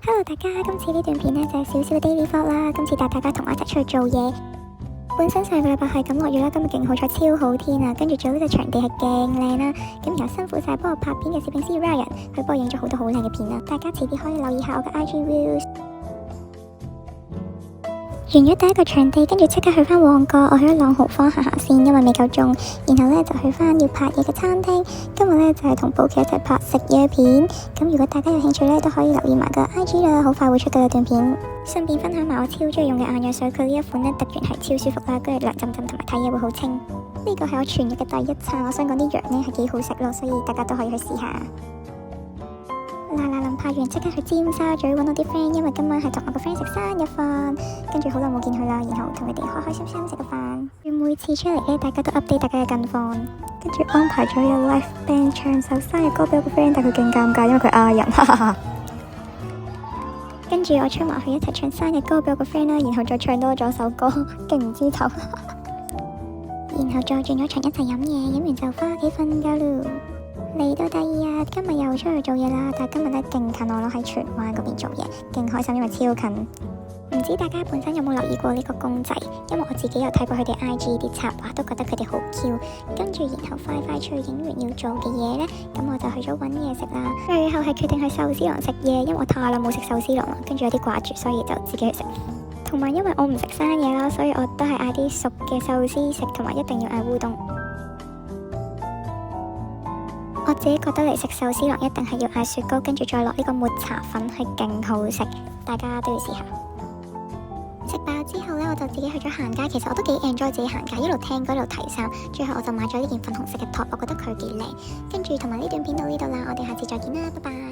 Hello 大家，今次呢段片呢就係少少嘅 daily vlog 啦。今次帶大家同我一齊出去做嘢。本身上個禮拜係咁落雨啦，今日勁好彩，超好天啊！跟住做呢個場地係勁靚啦，咁然後辛苦晒幫我拍片嘅攝影師 Ryan，佢幫我影咗好多好靚嘅片啦。大家遲啲可以留意下我嘅 IG views。完咗第一個場地，跟住即刻去翻旺角，我去咗朗豪坊行下先，因為未夠鐘。然後呢就去翻要拍嘢嘅餐廳。今日呢就係同寶琪一齊拍食嘢片。咁如果大家有興趣呢，都可以留意埋個 IG 啦，好快會出嘅段片。順便分享埋我超中意用嘅眼藥水，佢呢一款呢突完係超舒服啦，跟住涼浸浸同埋睇嘢會好清。呢個係我全日嘅第一餐，我想講啲羊呢係幾好食咯，所以大家都可以去試下。拍完即刻去尖沙咀揾我啲 friend，因為今晚係同我個 friend 食生日飯，跟住好耐冇見佢啦，然後同佢哋開開心心食個飯。每次出嚟呢，大家都 update 大家嘅近況，跟住安排咗有 live band 唱首生日歌俾我個 friend，但佢勁尷尬，因為佢嗌人，哈哈哈。跟住我出埋去一齊唱生日歌俾我個 friend 啦，然後再唱多咗首歌，勁唔知頭。然後再轉咗場一齊飲嘢，飲完就翻屋企瞓覺咯。嚟到第二日，今日又出去做嘢啦，但係今日呢勁近我咯，喺荃灣嗰邊做嘢，勁開心，因為超近。唔知大家本身有冇留意過呢個公仔？因為我自己有睇過佢哋 IG 啲插畫，都覺得佢哋好 Q。跟住然後快脆影完要做嘅嘢呢，咁我就去咗揾嘢食啦。最後係決定去壽司郎食嘢，因為我太耐冇食壽司郎啦，跟住有啲掛住，所以就自己去食。同埋因為我唔食生嘢啦，所以我都係嗌啲熟嘅壽司食，同埋一定要嗌烏冬。我自己覺得嚟食壽司郎一定係要嗌雪糕，跟住再落呢個抹茶粉，係勁好食，大家都要試下。食飽之後呢，我就自己去咗行街。其實我都幾 enjoy 自己行街，一路聽歌一路睇衫。最後我就買咗呢件粉紅色嘅 top，我覺得佢幾靚。跟住同埋呢段片到呢度啦，我哋下次再見啦，拜拜。